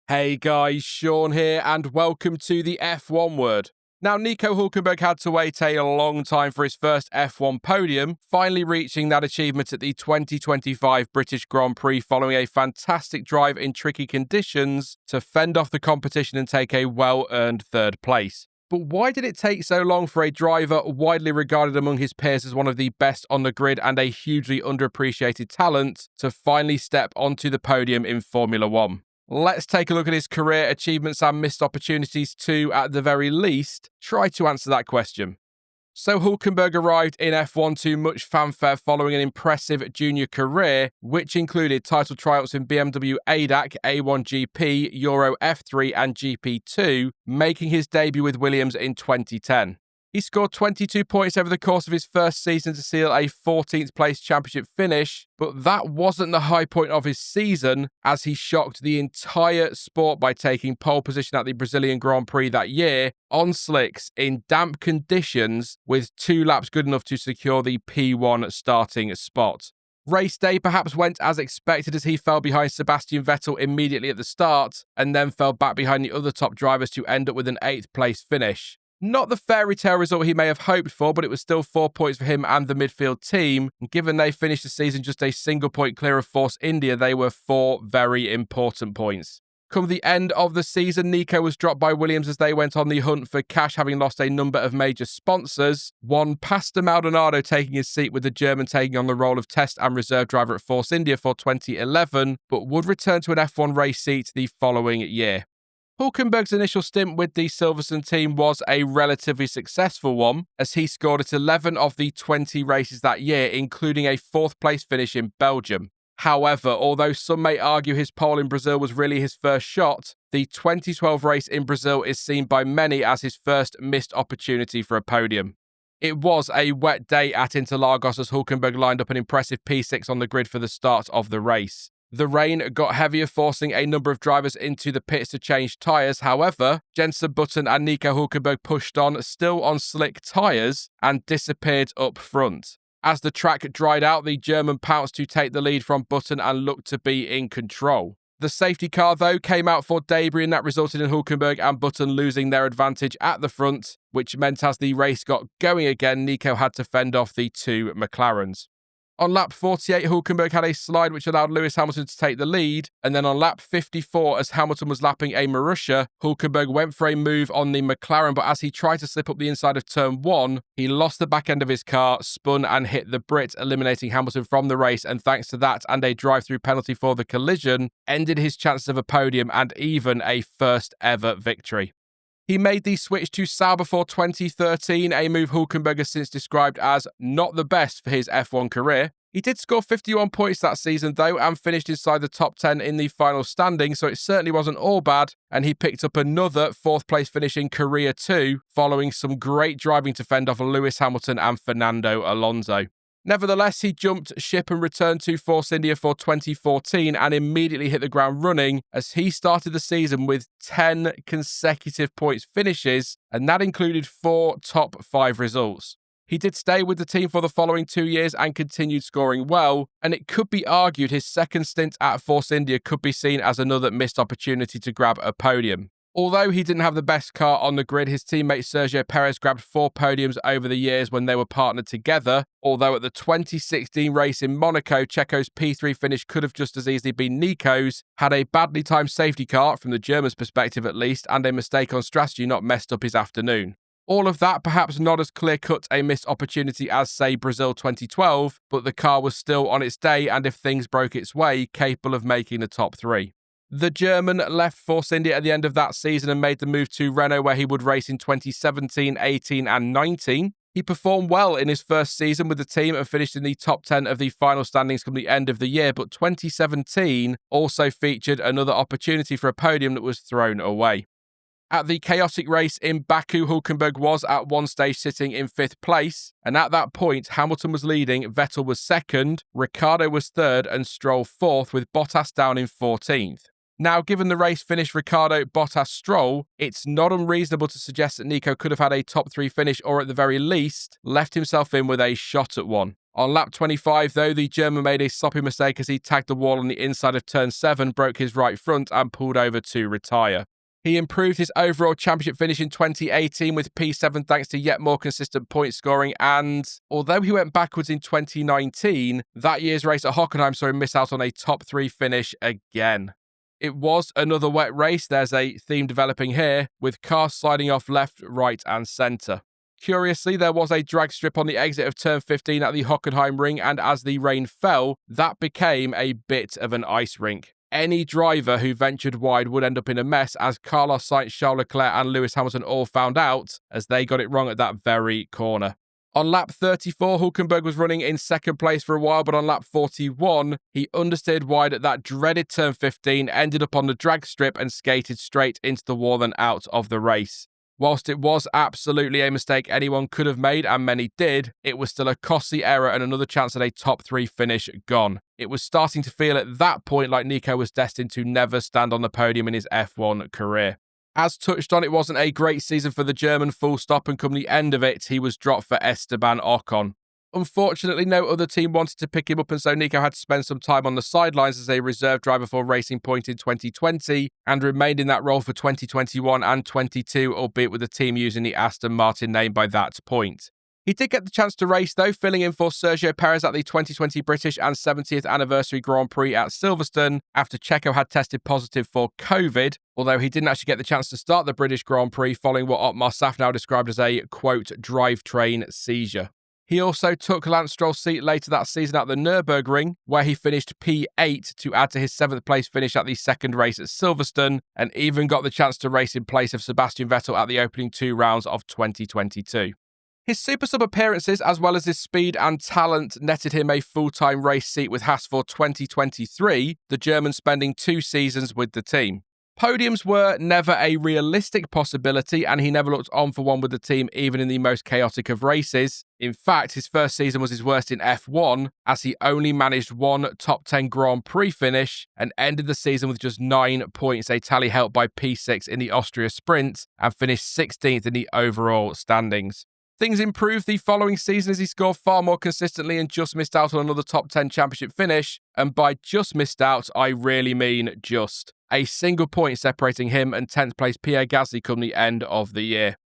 Hey guys, Sean here, and welcome to the F1 Word. Now, Nico Hulkenberg had to wait a long time for his first F1 podium, finally reaching that achievement at the 2025 British Grand Prix following a fantastic drive in tricky conditions to fend off the competition and take a well-earned third place. But why did it take so long for a driver widely regarded among his peers as one of the best on the grid and a hugely underappreciated talent to finally step onto the podium in Formula One? Let's take a look at his career achievements and missed opportunities to, at the very least, try to answer that question. So Hulkenberg arrived in F1 to much fanfare following an impressive junior career, which included title triumphs in BMW ADAC, A1GP, Euro F3 and GP2, making his debut with Williams in 2010. He scored 22 points over the course of his first season to seal a 14th place championship finish, but that wasn't the high point of his season, as he shocked the entire sport by taking pole position at the Brazilian Grand Prix that year on slicks in damp conditions with 2 laps good enough to secure the P1 starting spot. Race day perhaps went as expected as he fell behind Sebastian Vettel immediately at the start and then fell back behind the other top drivers to end up with an 8th place finish. Not the fairy tale result he may have hoped for, but it was still 4 points for him and the midfield team. And given they finished the season just a single point clear of Force India, they were 4 very important points. Come the end of the season, Nico was dropped by Williams as they went on the hunt for cash, having lost a number of major sponsors. One Pastor Maldonado taking his seat, with the German taking on the role of test and reserve driver at Force India for 2011, but would return to an F1 race seat the following year. Hulkenberg's initial stint with the Silverstone team was a relatively successful one, as he scored at 11 of the 20 races that year, including a 4th place finish in Belgium. However, although some may argue his pole in Brazil was really his first shot, the 2012 race in Brazil is seen by many as his first missed opportunity for a podium. It was a wet day at Interlagos as Hulkenberg lined up an impressive P6 on the grid for the start of the race. The rain got heavier, forcing a number of drivers into the pits to change tyres. However, Jenson Button and Nico Hulkenberg pushed on, still on slick tyres, and disappeared up front. As the track dried out, the German pounced to take the lead from Button and looked to be in control. The safety car, though, came out for debris, and that resulted in Hulkenberg and Button losing their advantage at the front, which meant as the race got going again, Nico had to fend off the 2 McLarens. On lap 48, Hulkenberg had a slide which allowed Lewis Hamilton to take the lead, and then on lap 54, as Hamilton was lapping a Marussia, Hulkenberg went for a move on the McLaren, but as he tried to slip up the inside of turn 1, he lost the back end of his car, spun and hit the Brit, eliminating Hamilton from the race, and thanks to that and a drive-through penalty for the collision, ended his chances of a podium and even a first ever victory. He made the switch to Sauber for 2013, a move Hulkenberg has since described as not the best for his F1 career. He did score 51 points that season though, and finished inside the top 10 in the final standing, so it certainly wasn't all bad, and he picked up another 4th place finish in Korea too, following some great driving to fend off Lewis Hamilton and Fernando Alonso. Nevertheless, he jumped ship and returned to Force India for 2014 and immediately hit the ground running as he started the season with 10 consecutive points finishes, and that included 4 top 5 results. He did stay with the team for the following 2 years and continued scoring well, and it could be argued his second stint at Force India could be seen as another missed opportunity to grab a podium. Although he didn't have the best car on the grid, his teammate Sergio Perez grabbed 4 podiums over the years when they were partnered together, although at the 2016 race in Monaco, Checo's P3 finish could have just as easily been Nico's, had a badly timed safety car, from the Germans' perspective at least, and a mistake on strategy not messed up his afternoon. All of that perhaps not as clear-cut a missed opportunity as, say, Brazil 2012, but the car was still on its day and, if things broke its way, capable of making the top 3. The German left Force India at the end of that season and made the move to Renault, where he would race in 2017, 18 and 19. He performed well in his first season with the team and finished in the top 10 of the final standings come the end of the year, but 2017 also featured another opportunity for a podium that was thrown away. At the chaotic race in Baku, Hulkenberg was at one stage sitting in 5th place, and at that point Hamilton was leading, Vettel was 2nd, Ricciardo was 3rd and Stroll 4th, with Bottas down in 14th. Now, given the race finish Ricciardo, Bottas, Stroll, it's not unreasonable to suggest that Nico could have had a top 3 finish or at the very least left himself in with a shot at one. On lap 25, though, the German made a sloppy mistake as he tagged the wall on the inside of turn 7, broke his right front and pulled over to retire. He improved his overall championship finish in 2018 with P7 thanks to yet more consistent point scoring, and although he went backwards in 2019, that year's race at Hockenheim saw him miss out on a top 3 finish again. It was another wet race. There's a theme developing here, with cars sliding off left, right and centre. Curiously, there was a drag strip on the exit of turn 15 at the Hockenheim ring, and as the rain fell, that became a bit of an ice rink. Any driver who ventured wide would end up in a mess, as Carlos Sainz, Charles Leclerc and Lewis Hamilton all found out, as they got it wrong at that very corner. On lap 34, Hulkenberg was running in second place for a while, but on lap 41, he understeered wide at that dreaded turn 15, ended up on the drag strip and skated straight into the wall and out of the race. Whilst it was absolutely a mistake anyone could have made, and many did, it was still a costly error and another chance at a top 3 finish gone. It was starting to feel at that point like Nico was destined to never stand on the podium in his F1 career. As touched on, it wasn't a great season for the German, full stop, and come the end of it, he was dropped for Esteban Ocon. Unfortunately, no other team wanted to pick him up, and so Nico had to spend some time on the sidelines as a reserve driver for Racing Point in 2020 and remained in that role for 2021 and 22, albeit with the team using the Aston Martin name by that point. He did get the chance to race though, filling in for Sergio Perez at the 2020 British and 70th anniversary Grand Prix at Silverstone after Checo had tested positive for COVID, although he didn't actually get the chance to start the British Grand Prix following what Otmar Safnauer described as a, quote, drivetrain seizure. He also took Lance Stroll's seat later that season at the Nürburgring, where he finished P8 to add to his 7th place finish at the second race at Silverstone, and even got the chance to race in place of Sebastian Vettel at the opening 2 rounds of 2022. His Super Sub appearances, as well as his speed and talent, netted him a full-time race seat with Haas for 2023, the German spending 2 seasons with the team. Podiums were never a realistic possibility, and he never looked on for one with the team even in the most chaotic of races. In fact, his first season was his worst in F1, as he only managed 1 top 10 Grand Prix finish and ended the season with just 9 points, a tally helped by P6 in the Austria Sprint, and finished 16th in the overall standings. Things improved the following season as he scored far more consistently and just missed out on another top 10 championship finish, and by just missed out, I really mean just. A single point separating him and 10th place Pierre Gasly come the end of the year.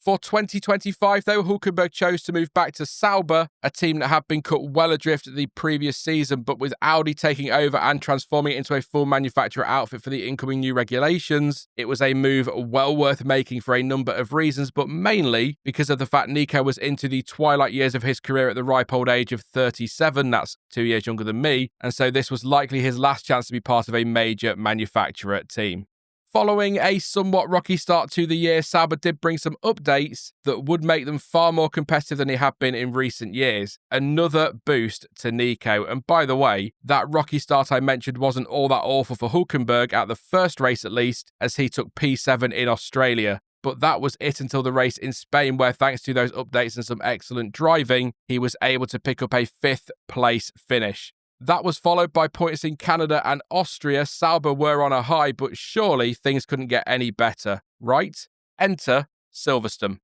For 2025, though, Hulkenberg chose to move back to Sauber, a team that had been cut well adrift the previous season, but with Audi taking over and transforming it into a full manufacturer outfit for the incoming new regulations, it was a move well worth making for a number of reasons, but mainly because of the fact Nico was into the twilight years of his career at the ripe old age of 37, that's 2 years younger than me, and so this was likely his last chance to be part of a major manufacturer team. Following a somewhat rocky start to the year, Sauber did bring some updates that would make them far more competitive than they have been in recent years. Another boost to Nico. And by the way, that rocky start I mentioned wasn't all that awful for Hulkenberg at the first race at least, as he took P7 in Australia. But that was it until the race in Spain, where thanks to those updates and some excellent driving, he was able to pick up a 5th place finish. That was followed by points in Canada and Austria. Sauber were on a high, but surely things couldn't get any better, right? Enter Silverstone.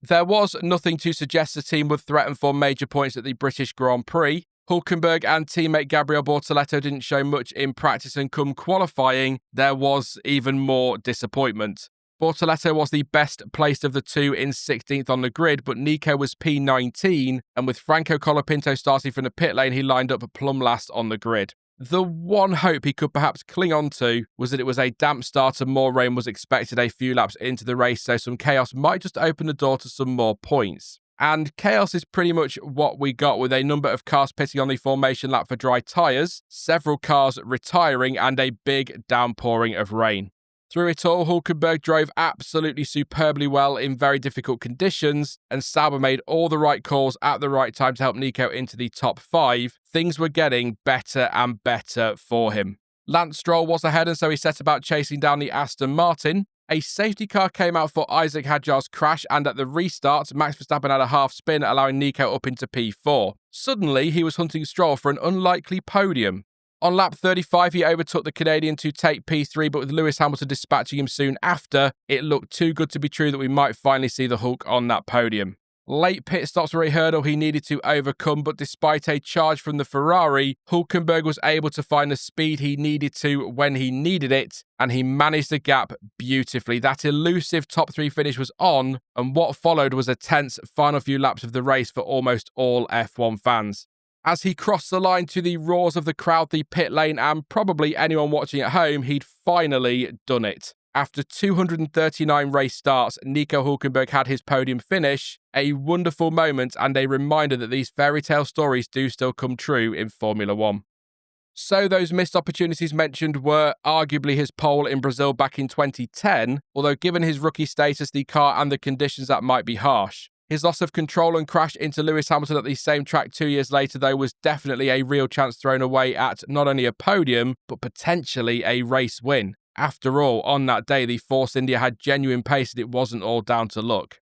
There was nothing to suggest the team would threaten for major points at the British Grand Prix. Hulkenberg and teammate Gabriel Bortoleto didn't show much in practice, and come qualifying, there was even more disappointment. Bortoleto was the best placed of the two in 16th on the grid, but Nico was P19, and with Franco Colapinto starting from the pit lane, he lined up plumb last on the grid. The one hope he could perhaps cling on to was that it was a damp start and more rain was expected a few laps into the race, so some chaos might just open the door to some more points. And chaos is pretty much what we got, with a number of cars pitting on the formation lap for dry tyres, several cars retiring, and a big downpouring of rain. Through it all, Hulkenberg drove absolutely superbly well in very difficult conditions, and Sauber made all the right calls at the right time to help Nico into the top 5. Things were getting better and better for him. Lance Stroll was ahead, and so he set about chasing down the Aston Martin. A safety car came out for Isack Hadjar's crash, and at the restart, Max Verstappen had a half spin, allowing Nico up into P4. Suddenly, he was hunting Stroll for an unlikely podium. On lap 35, he overtook the Canadian to take P3, but with Lewis Hamilton dispatching him soon after, it looked too good to be true that we might finally see the Hulk on that podium. Late pit stops were a hurdle he needed to overcome, but despite a charge from the Ferrari, Hulkenberg was able to find the speed he needed to when he needed it, and he managed the gap beautifully. That elusive top 3 finish was on, and what followed was a tense final few laps of the race for almost all F1 fans. As he crossed the line to the roars of the crowd, the pit lane, and probably anyone watching at home, he'd finally done it. After 239 race starts, Nico Hulkenberg had his podium finish, a wonderful moment and a reminder that these fairy tale stories do still come true in Formula One. So those missed opportunities mentioned were arguably his pole in Brazil back in 2010, although given his rookie status, the car and the conditions, that might be harsh. His loss of control and crash into Lewis Hamilton at the same track 2 years later, though, was definitely a real chance thrown away at not only a podium, but potentially a race win. After all, on that day, the Force India had genuine pace and it wasn't all down to luck.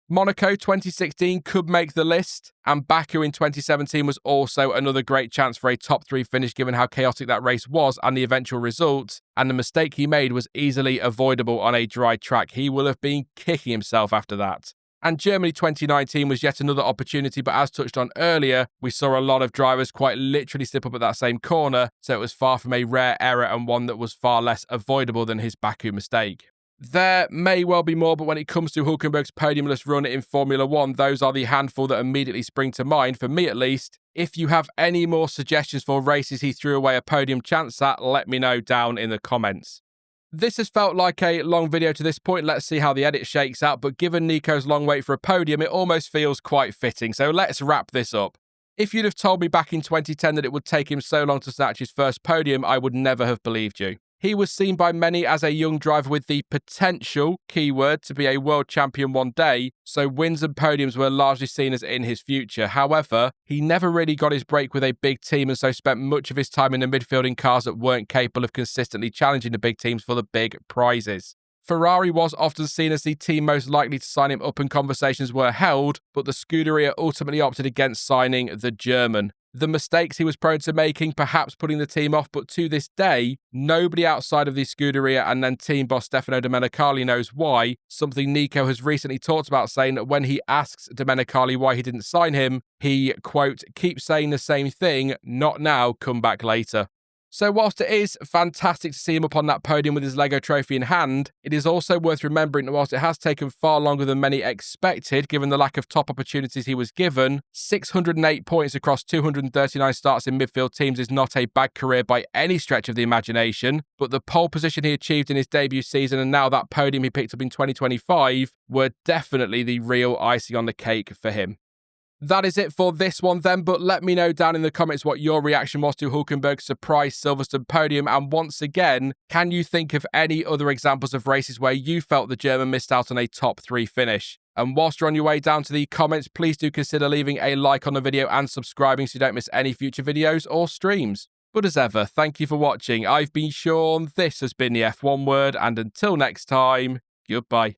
Monaco 2016 could make the list, and Baku in 2017 was also another great chance for a top 3 finish given how chaotic that race was and the eventual result, and the mistake he made was easily avoidable on a dry track. He will have been kicking himself after that. And Germany 2019 was yet another opportunity, but as touched on earlier, we saw a lot of drivers quite literally slip up at that same corner, so it was far from a rare error and one that was far less avoidable than his Baku mistake. There may well be more, but when it comes to Hulkenberg's podiumless run in Formula One, those are the handful that immediately spring to mind, for me at least. If you have any more suggestions for races he threw away a podium chance at, let me know down in the comments. This has felt like a long video to this point. Let's see how the edit shakes out, but given Nico's long wait for a podium, it almost feels quite fitting, so let's wrap this up. If you'd have told me back in 2010 that it would take him so long to snatch his first podium, I would never have believed you. He was seen by many as a young driver with the potential, keyword, to be a world champion one day, so wins and podiums were largely seen as in his future. However, he never really got his break with a big team and so spent much of his time in the midfield in cars that weren't capable of consistently challenging the big teams for the big prizes. Ferrari was often seen as the team most likely to sign him up and conversations were held, but the Scuderia ultimately opted against signing the German. The mistakes he was prone to making, perhaps putting the team off, but to this day, nobody outside of the Scuderia and then team boss Stefano Domenicali knows why, something Nico has recently talked about, saying that when he asks Domenicali why he didn't sign him, he, quote, keeps saying the same thing, not now, come back later. So whilst it is fantastic to see him up on that podium with his Lego trophy in hand, it is also worth remembering that whilst it has taken far longer than many expected, given the lack of top opportunities he was given, 608 points across 239 starts in midfield teams is not a bad career by any stretch of the imagination, but the pole position he achieved in his debut season and now that podium he picked up in 2025 were definitely the real icing on the cake for him. That is it for this one then, but let me know down in the comments what your reaction was to Hulkenberg's surprise Silverstone podium, and once again, can you think of any other examples of races where you felt the German missed out on a top 3 finish? And whilst you're on your way down to the comments, please do consider leaving a like on the video and subscribing so you don't miss any future videos or streams. But as ever, thank you for watching. I've been Sean, this has been the F1 Word, and until next time, goodbye.